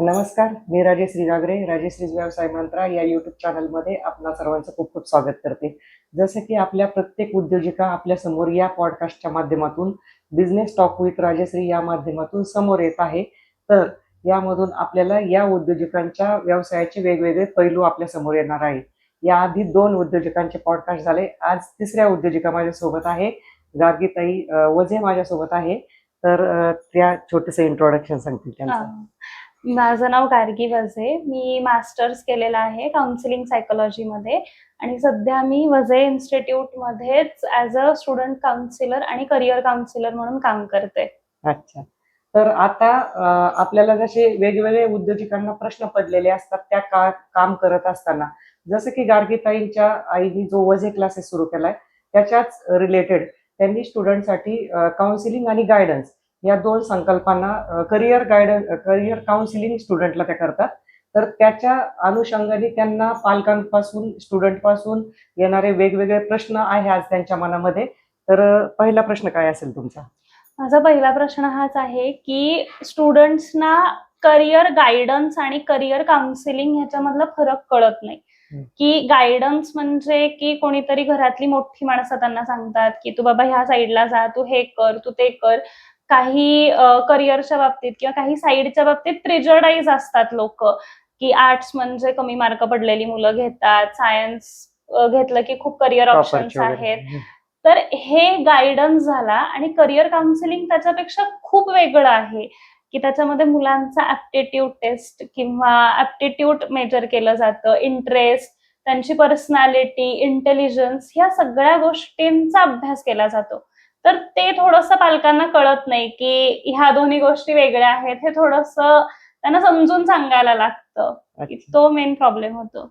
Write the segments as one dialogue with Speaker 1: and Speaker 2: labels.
Speaker 1: नमस्कार, मी राजेश्री जागरे. राजेश्रीज व्यवसाय मंत्रा या यूट्यूब चॅनलमध्ये आपणा सर्वांचं खूप खूप स्वागत करते. जसं की आपल्या प्रत्येक उद्योजिका आपल्या समोर या पॉडकास्टच्या माध्यमातून बिझनेस टॉक विथ राजेश्री या माध्यमातून समोर येत आहे. तर यामधून आपल्याला या उद्योजकांच्या व्यवसायाचे वेगवेगळे पैलू आपल्या समोर येणार आहे. याआधी 2 उद्योजकांचे पॉडकास्ट झाले. आज तिसऱ्या उद्योजिका माझ्यासोबत आहे. गार्गीताई वझे माझ्यासोबत आहे. तर त्या छोटंसं इंट्रोडक्शन सांगतील त्यांचं.
Speaker 2: माझं नाव गार्गी वझे. मी मास्टर्स केलेलं आहे काउन्सिलिंग सायकोलॉजीमध्ये आणि सध्या मी वझे इन्स्टिट्यूटमध्येच ॲज अ स्टुडंट काउन्सिलर आणि करिअर काउन्सिलर म्हणून काम करते.
Speaker 1: अच्छा. तर आता आपल्याला जसे वेगवेगळे उद्योजकांना प्रश्न पडलेले असतात त्या काम करत असताना, जसं की गार्गीताईंच्या आईनी जो वझे क्लासेस सुरू केलाय त्याच्याच रिलेटेड त्यांनी स्टुडंटसाठी काउन्सिलिंग आणि गायडन्स या 2 संकल्पना करिअर काउन्सिलिंग स्टुडंटला त्या करतात. तर त्याच्या अनुषंगाने त्यांना पालकांपासून, स्टुडंटपासून येणारे वेगवेगळे प्रश्न आहे आज त्यांच्या मनामध्ये. तर पहिला प्रश्न काय असेल तुमचा?
Speaker 2: माझा पहिला प्रश्न हाच आहे की स्टुडंट्सना करिअर गायडन्स आणि करिअर काउन्सिलिंग ह्याच्यामधला फरक कळत नाही. की गायडन्स म्हणजे की कोणीतरी घरातली मोठी माणसं त्यांना सांगतात की तू बाबा ह्या साईडला जा, तू हे कर, तू ते कर. काही करिअरच्या बाबतीत किंवा काही साईडच्या बाबतीत प्रेजर्डाईज असतात लोक की आर्ट्स म्हणजे कमी मार्क पडलेली मुलं घेतात, सायन्स घेतलं की खूप करिअर ऑप्शन्स आहेत. तर हे गायडन्स झाला आणि करिअर काउन्सिलिंग त्याच्यापेक्षा खूप वेगळं आहे की त्याच्यामध्ये मुलांचा ऍप्टिट्यूड टेस्ट किंवा ऍप्टिट्यूड मेजर केलं जातं, इंटरेस्ट, त्यांची पर्सनॅलिटी, इंटेलिजन्स ह्या सगळ्या गोष्टींचा अभ्यास केला जातो. तर ते थोडंसं पालकांना कळत नाही की ह्या दोन्ही गोष्टी वेगळ्या आहेत. हे थोडंसं त्यांना समजून सांगायला लागतं. तो मेन प्रॉब्लेम होतो.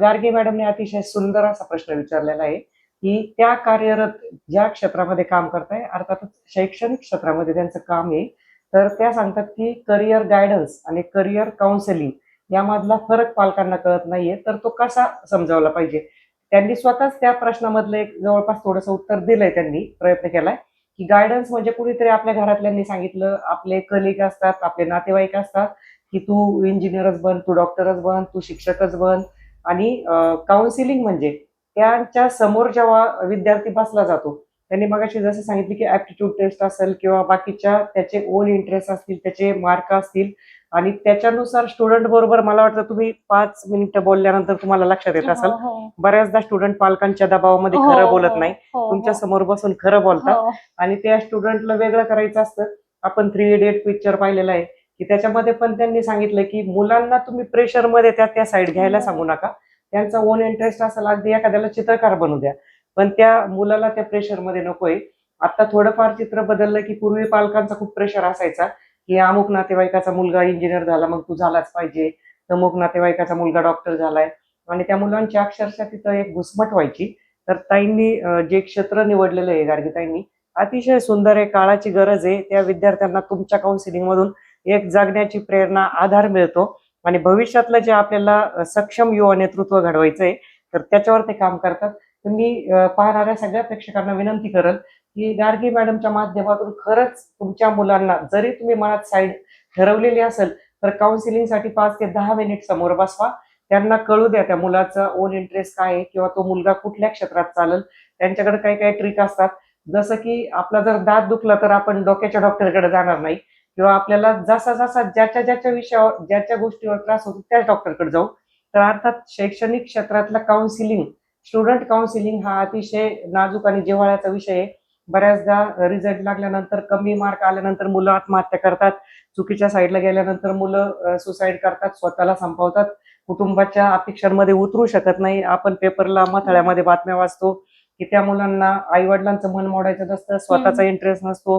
Speaker 1: गार्गे मॅडमने अतिशय सुंदर असा प्रश्न विचारलेला आहे की त्या कार्यरत ज्या क्षेत्रामध्ये काम करताय, अर्थातच शैक्षणिक क्षेत्रामध्ये त्यांचं काम आहे. तर त्या सांगतात की करिअर गायडन्स आणि करिअर काउन्सिलिंग यामधला फरक पालकांना कळत नाहीये. तर तो कसा समजावला पाहिजे? त्यांनी स्वतःच त्या प्रश्नामधलं एक जवळपास थोडंसं उत्तर दिलंय. त्यांनी प्रयत्न केलाय की गायडन्स म्हणजे कुणीतरी आपल्या घरातल्यांनी सांगितलं, आपले कलिग असतात, आपले नातेवाईक असतात की तू इंजिनियरच बन, तू डॉक्टरच बन, तू शिक्षकच बन. आणि काउन्सिलिंग म्हणजे त्यांच्या समोर जेव्हा विद्यार्थी बसला जातो, त्यांनी मगाशी जसं सांगितलं की ऍप्टिट्यूड टेस्ट असेल किंवा बाकीच्या त्याचे ओन इंटरेस्ट असतील, त्याचे मार्क असतील आणि त्याच्यानुसार स्टुडंट बरोबर मला वाटतं तुम्ही 5 मिनिटं बोलल्यानंतर तुम्हाला लक्षात येत असेल, बऱ्याचदा स्टुडंट पालकांच्या दबावामध्ये खरं बोलत नाही, तुमच्या समोर बसून खरं बोलतात आणि त्या स्टुडंटला वेगळं करायचं असतं. आपण 3 इडियट पिक्चर पाहिलेला आहे की त्याच्यामध्ये पण त्यांनी सांगितलं की मुलांना तुम्ही प्रेशरमध्ये त्या साईड घ्यायला सांगू नका. त्यांचा ओन इंटरेस्ट असेल, अगदी एखाद्याला चित्रकार बनू द्या, पण त्या मुलाला त्या प्रेशरमध्ये नकोय. आता थोडंफार चित्र बदललं की पूर्वी पालकांचा खूप प्रेशर असायचा की अमुक नातेवाईकाचा मुलगा इंजिनियर झाला मग तू झालाच पाहिजे, अमुक नातेवाईकाचा मुलगा डॉक्टर झालाय आणि त्या मुलांची अक्षरशः तिथं एक घुसमट व्हायची. तर ताईंनी जे क्षेत्र निवडलेलं आहे गार्गीताईंनी, अतिशय सुंदर आहे. काळाची गरज आहे. त्या विद्यार्थ्यांना तुमच्या काउन्सिलिंग मधून एक जगण्याची प्रेरणा, आधार मिळतो आणि भविष्यातलं जे आपल्याला सक्षम युवा नेतृत्व घडवायचंय तर त्याच्यावर ते काम करतात. तर मी पाहणाऱ्या सगळ्या प्रेक्षकांना विनंती करल की गार्गी मॅडमच्या माध्यमातून खरंच तुमच्या मुलांना जरी तुम्ही मनात साईड ठरवलेली असेल तर काउन्सिलिंगसाठी 5 ते 10 मिनिट समोर बसवा. त्यांना कळू द्या त्या मुलाचा ओन इंटरेस्ट काय आहे किंवा तो मुलगा कुठल्या क्षेत्रात चालेल. त्यांच्याकडे काही काही ट्रिक असतात. जसं की आपला जर दात दुखला तर आपण डोक्याच्या डॉक्टरकडे जाणार नाही किंवा आपल्याला जसा जसा ज्याच्या विषयावर ज्याच्या गोष्टीवर त्रास होतो त्याच डॉक्टरकडे जाऊ. तर अर्थात शैक्षणिक क्षेत्रातला काउन्सिलिंग, स्टुडंट काउन्सिलिंग हा अतिशय नाजूक आणि जिव्हाळ्याचा विषय आहे. बऱ्याचदा रिझल्ट लागल्यानंतर, कमी मार्क आल्यानंतर मुलं आत्महत्या करतात. चुकीच्या साईडला गेल्यानंतर मुलं सुसाईड करतात, स्वतःला संपवतात. कुटुंबाच्या अपेक्षांमध्ये उतरू शकत नाही. आपण पेपरला मथळ्यामध्ये बातम्या वाचतो की त्या मुलांना आई वडिलांचं मन मोडायचं नसतं, स्वतःचा इंटरेस्ट नसतो.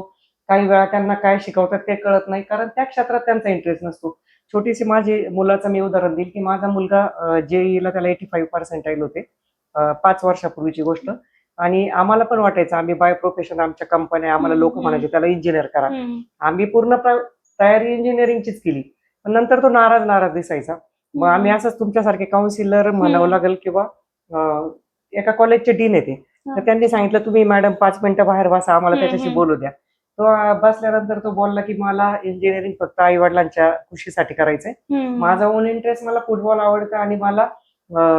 Speaker 1: काही वेळा त्यांना काय शिकवतात ते कळत नाही कारण त्या क्षेत्रात त्यांचा इंटरेस्ट नसतो. छोटीशी माझी मुलाचं मी उदाहरण देईल की माझा मुलगा जेईला त्याला 85% होते. 5 वर्षापूर्वीची गोष्ट. आणि आम्हाला पण वाटायचं आम्ही बाय प्रोफेशन आमच्या कंपन्या आम्हाला लोक म्हणायचे त्याला इंजिनियर करा. आम्ही पूर्ण तयारी इंजिनिअरिंगचीच केली. पण नंतर तो नाराज दिसायचा. मग आम्ही असंच तुमच्यासारखे काउन्सिलर म्हणावं लागेल किंवा एका कॉलेजचे डीन येते तर त्यांनी सांगितलं तुम्ही मॅडम 5 मिनिटं बाहेर बसा, आम्हाला त्याच्याशी बोलू द्या. तो बसल्यानंतर तो बोलला की मला इंजिनिअरिंग फक्त आई वडिलांच्या खुशीसाठी करायचंय. माझा ओन इंटरेस्ट, मला फुटबॉल आवडतं आणि मला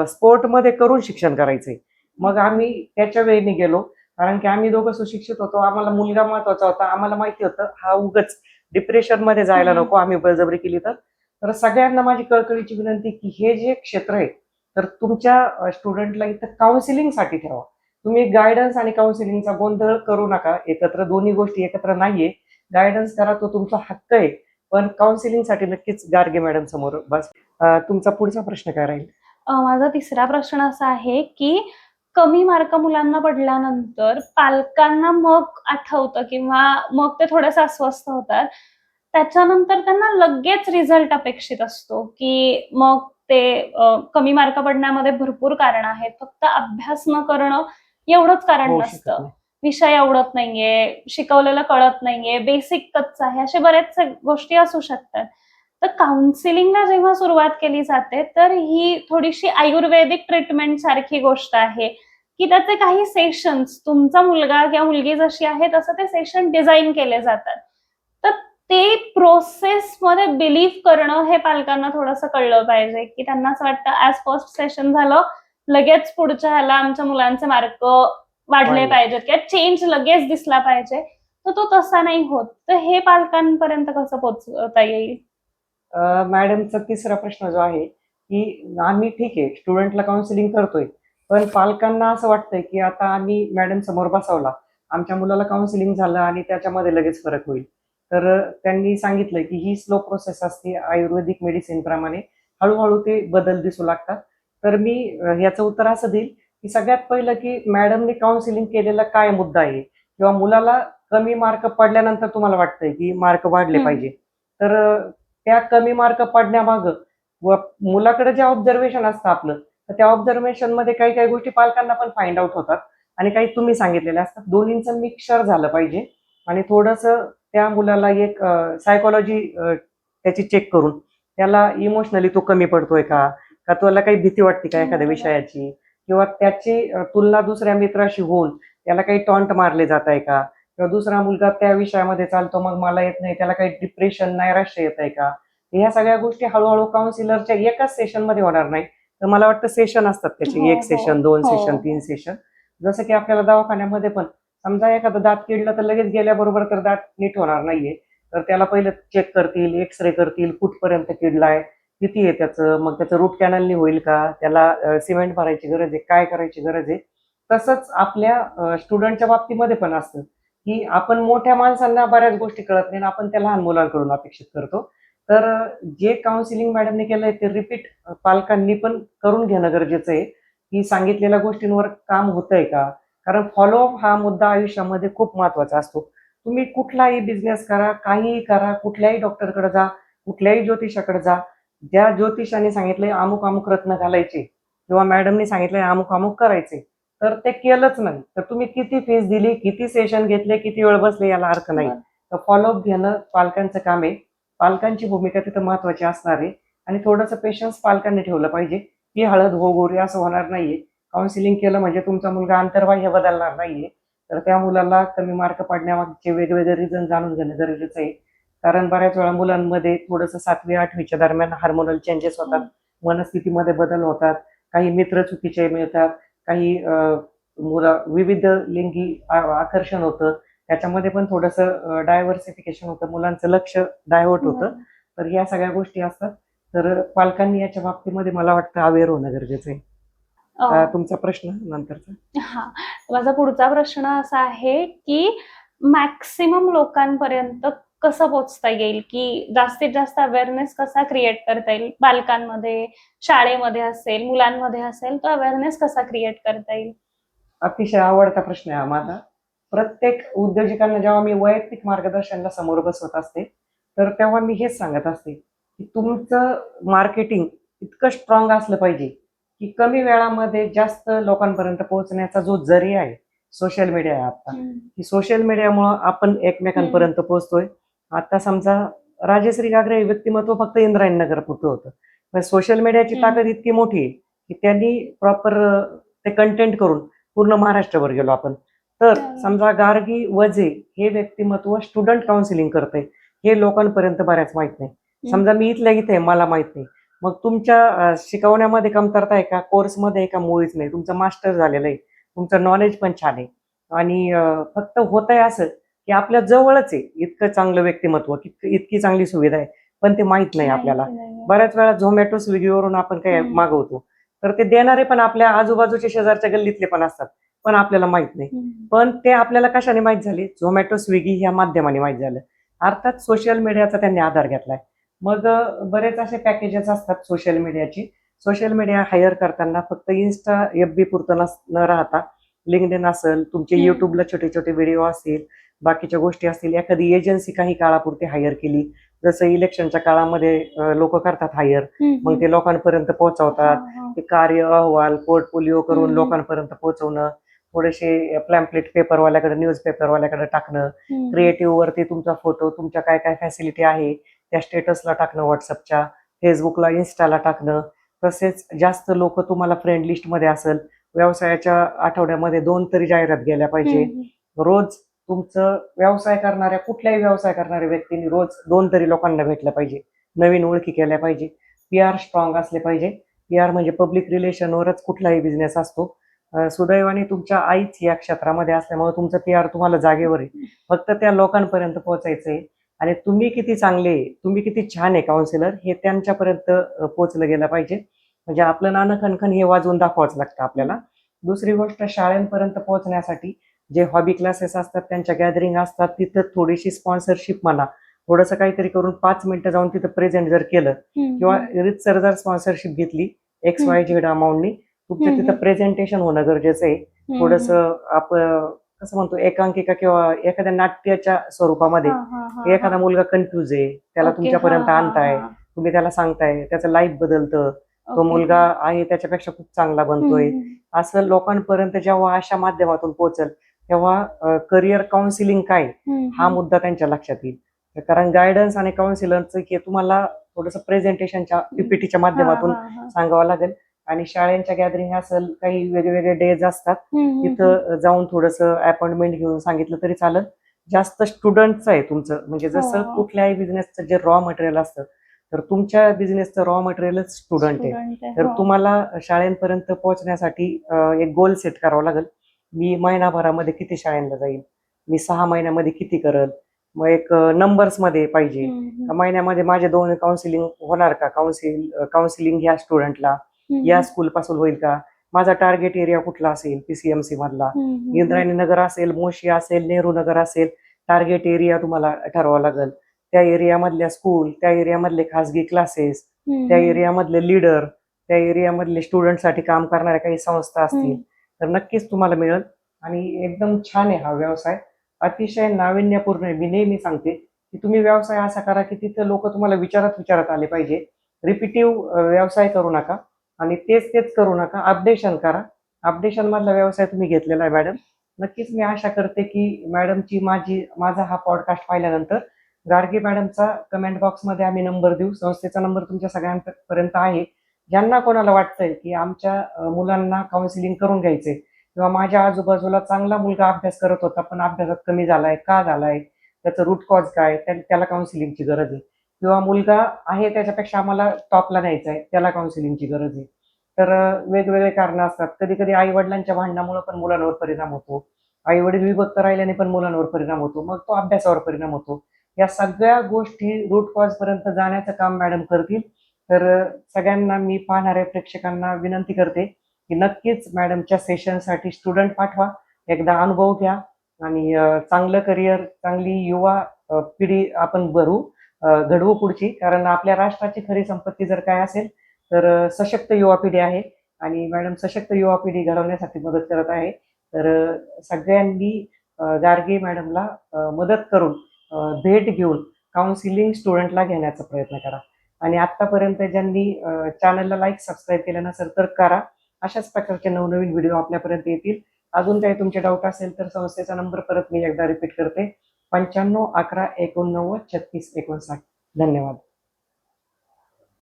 Speaker 1: स्पोर्टमध्ये करून शिक्षण करायचंय. मग आम्ही त्याच्या वेळेने गेलो, कारण की आम्ही दोघं सुशिक्षित होतो. आम्हाला मुलगा महत्वाचा होता. आम्हाला माहिती होतं हा उगाच डिप्रेशनमध्ये जायला नको आम्ही बळजबरी केली तर. तर सगळ्यांना माझी कळकळीची विनंती की हे जे क्षेत्र आहे, तर तुमच्या स्टुडंटला इथं काउन्सिलिंगसाठी ठेवा. तुम्ही गायडन्स आणि काउन्सिलिंगचा गोंधळ करू नका. एकत्र दोन्ही गोष्टी एकत्र नाहीये. गायडन्स करा, तो तुमचा हक्क आहे. पण काउन्सिलिंगसाठी नक्कीच गार्गे मॅडम समोर बस. तुमचा पुढचा प्रश्न काय राहील?
Speaker 2: माझा तिसरा प्रश्न असा आहे की कमी मार्क मुलांना पडल्यानंतर पालकांना मग आठवतं किंवा मग ते थोडेसे अस्वस्थ होतात. त्याच्यानंतर त्यांना लगेच रिझल्ट अपेक्षित असतो की मग ते कमी मार्क पडण्यामध्ये भरपूर कारण आहेत. फक्त अभ्यास न करणं एवढंच कारण
Speaker 1: होऊ शकत
Speaker 2: नसतं.
Speaker 1: नाही.
Speaker 2: विषय आवडत नाहीये, शिकवलेलं कळत नाहीये, बेसिक कच्चं आहे, अशा बऱ्याच गोष्टी असू शकतात. तर काउन्सिलिंगला जेव्हा सुरुवात केली जाते, तर ही थोडीशी आयुर्वेदिक ट्रीटमेंट सारखी गोष्ट आहे, की त्याचे काही सेशन्स तुमचा मुलगा किंवा मुलगी जशी आहे तसं ते सेशन डिझाइन केले जातात. तर ते प्रोसेसमध्ये बिलीव्ह करणं हे पालकांना थोडंसं कळलं पाहिजे, की त्यांना असं वाटतं ॲज फर्स्ट सेशन झालं, लगेच पुढच्या ह्याला आमच्या मुलांचे मार्क वाढले
Speaker 1: वाढले.
Speaker 2: पाहिजेत किंवा चेंज लगेच दिसला पाहिजे. तर तो तसा नाही होत. तर हे पालकांपर्यंत कसं पोहोचवता येईल?
Speaker 1: मॅडमचा तिसरा प्रश्न जो आहे की आम्ही ठीक आहे स्टुडंटला काउन्सिलिंग करतोय, पण पालकांना असं वाटतंय की आता आम्ही मॅडम समोर बसवला, आमच्या मुलाला काउन्सिलिंग झालं आणि त्याच्यामध्ये लगेच फरक होईल. तर त्यांनी सांगितलं की ही स्लो प्रोसेस असते. आयुर्वेदिक मेडिसिन प्रमाणे हळूहळू ते बदल दिसू लागतात. तर मी याचं उत्तर असं देईल की सगळ्यात पहिलं की मॅडमने काउन्सिलिंग केलेला काय मुद्दा आहे, किंवा मुलाला कमी मार्क पडल्यानंतर तुम्हाला वाटतंय की मार्क वाढले पाहिजे. तर त्या कमी मार्क पडण्यामागं व मुलाकडे जे ऑब्झर्वेशन असतं आपलं, तर त्या ऑब्झर्वेशन मध्ये काही काही गोष्टी पालकांना पण फाइंड आउट होतात आणि काही तुम्ही सांगितलेल्या असतात. दोन्हींचं मिक्सचर झालं पाहिजे आणि थोडंसं त्या मुलाला एक सायकोलॉजी त्याची चेक करून त्याला इमोशनली तो कमी पडतोय का, का तुला काही भीती वाटते का एखाद्या
Speaker 2: बरोबर.
Speaker 1: विषयाची, किंवा त्याची तुलना दुसऱ्या मित्राशी होऊन त्याला काही टॉन्ट मारले जात आहे का, किंवा दुसरा मुलगा त्या विषयामध्ये चालतो मग मला येत नाही, त्याला काही डिप्रेशन नैराश्य येत आहे का. ह्या सगळ्या गोष्टी हळूहळू काउन्सिलरच्या एकाच सेशन मध्ये होणार नाही. तर मला वाटतं सेशन असतात त्याचे,
Speaker 2: हो,
Speaker 1: 1 सेशन, 2
Speaker 2: हो,
Speaker 1: सेशन, 3 सेशन. जसं की आपल्याला दवाखान्यामध्ये पण समजा एखादा दात किडलं तर लगेच गेल्याबरोबर तर दात नीट होणार नाहीये. तर त्याला पहिलं चेक करतील, एक्स-रे करतील, कुठपर्यंत किडलाय, किती आहे त्याचं, मग त्याचं रूट कॅनलनी होईल का, त्याला सिमेंट भरायची गरज आहे, काय करायची गरज आहे. तसंच आपल्या स्टुडंटच्या बाबतीमध्ये पण असतं की आपण मोठ्या माणसांना बऱ्याच गोष्टी कळत नाही आणि आपण त्या लहान मुलांकडून अपेक्षित करतो. तर जे काउन्सिलिंग मॅडमने केलंय ते रिपीट पालकांनी पण करून घेणं गरजेचं आहे, की सांगितलेल्या गोष्टींवर काम होतंय का. कारण फॉलोअप हा मुद्दा आयुष्यामध्ये खूप महत्वाचा असतो. तुम्ही कुठलाही बिझनेस करा, काहीही करा, कुठल्याही डॉक्टरकडे जा, कुठल्याही ज्योतिषाकडे जा. ज्या ज्योतिषाने सांगितलंय अमुक अमुक रत्न घालायचे किंवा मॅडमने सांगितलंय अमुक अमुक करायचे, तर ते केलंच नाही, तर तुम्ही किती फीस दिली, किती सेशन घेतले, किती वेळ बसले, याला अर्थ नाही.
Speaker 2: बरं.
Speaker 1: तर फॉलोअप घेणं पालकांचं काम आहे. पालकांची भूमिका तिथं महत्वाची असणार आहे आणि थोडंसं पेशन्स पालकांनी ठेवलं पाहिजे. की हळद हो गोरी असं होणार नाहीये. काउन्सिलिंग केलं म्हणजे तुमचा मुलगा आंतरबाह्य बदलणार नाहीये. तर त्या मुलाला कमी मार्क पडण्यामागचे वेगवेगळे रिझन जाणून घेणं गरजेचं आहे. कारण बऱ्याच वेळा मुलांमध्ये थोडंसं 7वी-8वीच्या दरम्यान हार्मोनल चेंजेस होतात, मनस्थितीमध्ये बदल होतात, काही मित्र चुकीचे मिळतात, काही मुलं विविध लिंगी आकर्षण होतं. त्याच्यामध्ये पण थोडंसं डायव्हर्सिफिकेशन होतं, मुलांचं लक्ष डायव्हर्ट होतं. तर या सगळ्या गोष्टी असतात. तर पालकांनी याच्या बाबतीमध्ये मला वाटतं अवेअर होणं गरजेचं आहे.
Speaker 2: अं,
Speaker 1: तुमचा प्रश्न नंतरचा.
Speaker 2: हा, माझा पुढचा प्रश्न असा आहे की मॅक्सिमम लोकांपर्यंत कसं पोहोचता येईल, की जास्तीत जास्त अवेअरनेस कसा क्रिएट करता येईल बालकांमध्ये, शाळेमध्ये असेल, मुलांमध्ये असेल, तो अवेअरनेस कसा क्रिएट करता येईल?
Speaker 1: अतिशय आवडता प्रश्न आहे हा माझा. प्रत्येक उद्योजकांना जेव्हा मी वैयक्तिक मार्गदर्शनाला समोर बसवत असते, तर तेव्हा मी हेच सांगत असते, की तुमचं मार्केटिंग इतकं स्ट्रॉंग असलं पाहिजे, की कमी वेळामध्ये जास्त लोकांपर्यंत पोहोचण्याचा जो जरिया आहे, सोशल मीडिया आहे आता. की सोशल मीडियामुळं आपण एकमेकांपर्यंत पोहोचतोय. आता समजा राजश्री घागरे हे व्यक्तिमत्व फक्त इंद्रायणनगरपुरतं होतं. पण सोशल मीडियाची ताकद इतकी मोठी आहे, की त्यांनी प्रॉपर ते कंटेंट करून पूर्ण महाराष्ट्रभर गेलो आपण. तर समजा गार्गी वजे हे व्यक्तिमत्व स्टुडंट काउन्सिलिंग करते, हे लोकांपर्यंत बऱ्याच माहित नाही. समजा मी इथल्या इथे आहे, मला माहित नाही, मग तुमच्या शिकवण्यामध्ये कमतरता आहे का, कोर्समध्ये आहे का, मुळीच नाही. तुमचं मास्टर झालेलं आहे, तुमचं नॉलेज पण छान आहे आणि फक्त होत आहे असं की आपल्या जवळच आहे इतकं चांगलं व्यक्तिमत्व, इतकी चांगली सुविधा आहे, पण ते माहित नाही आपल्याला. बऱ्याच वेळा झोमॅटो स्विगीवरून आपण काय मागवतो, तर ते देणारे पण आपल्या आजूबाजूच्या शेजारच्या गल्लीतले पण असतात, पण आपल्याला माहित नाही. पण ते आपल्याला कशाने माहित झाले, झोमॅटो स्विगी ह्या माध्यमाने माहित झालं. अर्थात सोशल मीडियाचा त्यांनी आधार घेतलाय. मग बरेच असे पॅकेजेस असतात सोशल मीडियाची. सोशल मीडिया हायर करताना फक्त इन्स्टा FB पुरतं न राहता लिंक्डइन असेल, तुमचे युट्यूबला छोटे छोटे व्हिडिओ असतील, बाकीच्या गोष्टी असतील, एखादी एजन्सी काही काळापुरती हायर केली, जसं इलेक्शनच्या काळामध्ये लोक करतात हायर, मग ते लोकांपर्यंत पोहोचवतात. ते कार्य अहवाल पोर्टफोलिओ करून लोकांपर्यंत पोहोचवणं, थोडेसे प्लॅम्पलेट पेपरवाल्याकडे, न्यूज पेपरवाल्याकडे टाकणं, क्रिएटिव्ह वरती तुमचा फोटो, तुमच्या काय काय फॅसिलिटी आहे त्या स्टेटसला टाकणं, व्हॉट्सअपच्या, फेसबुकला, इन्स्टाला टाकणं. तसेच जास्त लोक तुम्हाला फ्रेंड लिस्टमध्ये असेल, व्यवसायाच्या आठवड्यामध्ये 2 तरी जाहिरात गेल्या पाहिजे. रोज तुमचं व्यवसाय करणाऱ्या, कुठल्याही व्यवसाय करणाऱ्या व्यक्तींनी रोज 2 तरी लोकांना भेटलं पाहिजे, नवीन ओळखी केल्या पाहिजे. PR स्ट्रॉंग असले पाहिजे. PR म्हणजे पब्लिक रिलेशनवरच कुठलाही बिझनेस असतो. सुदैवाने तुमच्या आईच या क्षेत्रामध्ये असल्यामुळे तुमचं PR तुम्हाला जागेवर आहे. फक्त त्या लोकांपर्यंत पोहोचायचंय आणि तुम्ही किती चांगले, तुम्ही किती छान आहे काउन्सिलर, हे त्यांच्यापर्यंत पोहोचलं गेलं पाहिजे. म्हणजे आपलं नाणं खणखण हे वाजवून दाखवावंच लागतं आपल्याला. दुसरी गोष्ट, शाळांपर्यंत पोहोचण्यासाठी जे हॉबी क्लासेस असतात, त्यांच्या गॅदरिंग असतात, तिथं थोडीशी स्पॉन्सरशिप म्हणा, थोडंसं काहीतरी करून 5 मिनिटं जाऊन तिथं प्रेझेंट जर केलं किंवा रितसर जर स्पॉन्सरशिप घेतली XYZ अमाऊंटनी, तुमचं तिथं प्रेझेंटेशन होणं गरजेचं आहे. थोडंसं आपण कसं म्हणतो, एकांकिका किंवा एखाद्या नाट्याच्या स्वरूपामध्ये एखादा मुलगा कन्फ्यूज आहे, त्याला तुमच्यापर्यंत आणताय, तुम्ही त्याला सांगताय, त्याचं लाईफ बदलतं, तो मुलगा आहे त्याच्यापेक्षा खूप चांगला बनतोय, असं लोकांपर्यंत जेव्हा अशा माध्यमातून पोहोचल, तेव्हा करिअर काउन्सिलिंग काय हा मुद्दा त्यांच्या लक्षात येईल. कारण गायडन्स आणि काउन्सिलरचं हे तुम्हाला थोडंसं प्रेझेंटेशनच्या PPTच्या माध्यमातून सांगावं लागेल. आणि शाळेंच्या गॅदरिंग असेल, काही वेगवेगळे डेज असतात, तिथं जाऊन थोडंसं अपॉइंटमेंट घेऊन सांगितलं तरी चालेल. जास्त स्टुडंटचं आहे तुमचं, म्हणजे जसं कुठल्याही बिझनेसचं जे रॉ मटेरियल असतं, तर तुमच्या बिझनेसचं रॉ मटेरियलच स्टुडंट आहे. तर तुम्हाला शाळेंपर्यंत पोहोचण्यासाठी एक गोल सेट करावा लागेल. मी महिनाभरामध्ये किती शाळेंना जाईल, मी 6 महिन्यामध्ये किती करल, मग एक नंबर्स मध्ये पाहिजे. महिन्यामध्ये माझे 2 काउन्सिलिंग होणार का, काउन्सिलिंग ह्या स्टुडंटला या स्कूल पासून होईल का, माझा टार्गेट एरिया कुठला असेल, PCMC मधला, इंद्रायणी नगर असेल, मोशी असेल, नेहरू नगर असेल, टार्गेट एरिया तुम्हाला ठरवावा लागेल. त्या एरियामधल्या स्कूल, त्या एरियामधले खासगी क्लासेस, त्या एरियामधले लीडर, त्या एरियामधले स्टुडंटसाठी काम करणाऱ्या काही संस्था असतील, तर नक्कीच तुम्हाला मिळेल. आणि एकदम छान आहे हा व्यवसाय, अतिशय नाविन्यपूर्ण आहे. मी नेहमी सांगते की तुम्ही व्यवसाय असा करा की तिथं लोक तुम्हाला विचारत आले पाहिजे. रिपिटिव्ह व्यवसाय करू नका आणि तेच करू नका, अपडेशन करा. अपडेशन मधला व्यवसाय तुम्ही घेतलेला आहे मॅडम. नक्कीच मी आशा करते की मॅडमची माझा हा पॉडकास्ट पाहिल्यानंतर गार्गे मॅडमचा कमेंट बॉक्समध्ये आम्ही नंबर देऊ, संस्थेचा नंबर तुमच्या सगळ्यांपर्यंत आहे. ज्यांना कोणाला वाटतंय की आमच्या मुलांना काउन्सिलिंग करून घ्यायचंय, किंवा माझ्या आजूबाजूला चांगला मुलगा अभ्यास करत होता पण अभ्यासात कमी झालाय, का झालाय, त्याचं रूट कॉज काय, त्याला काउन्सिलिंगची गरज आहे, किंवा मुलगा आहे त्याच्यापेक्षा आम्हाला टॉपला न्यायचा आहे, त्याला काउन्सिलिंगची गरज आहे. तर वेगवेगळे कारण असतात. कधी कधी आई वडिलांच्या भांडणामुळे पण मुलांवर परिणाम होतो, आई वडील विभक्त राहिल्याने पण मुलांवर परिणाम होतो, मग तो अभ्यासावर परिणाम होतो. या सगळ्या गोष्टी रूट कॉज पर्यंत जाण्याचं काम मॅडम करतील. तर सगळ्यांना, मी पाहणाऱ्या प्रेक्षकांना विनंती करते की नक्कीच मॅडमच्या सेशनसाठी स्टुडंट पाठवा, एकदा अनुभव घ्या आणि चांगलं करिअर, चांगली युवा पिढी आपण घडवू पुढची. कारण आपल्या राष्ट्राची खरी संपत्ती जर काय असेल तर सशक्त युवा पिढी आहे आणि मॅडम सशक्त युवा पिढी घडवण्यासाठी मदत करत आहे. तर सगळ्यांनी गार्गे मॅडमला मदत करून, भेट घेऊन काउन्सिलिंग स्टुडंटला घेण्याचा प्रयत्न करा. आणि आतापर्यंत ज्यांनी चॅनलला लाईक, सबस्क्राईब केलं नसेल तर करा. अशाच प्रकारचे नवनवीन व्हिडिओ आपल्यापर्यंत येतील. अजून काही तुमचे डाऊट असेल तर संस्थेचा नंबर परत मी एकदा रिपीट करते, 95 11 89 36 59. धन्यवाद.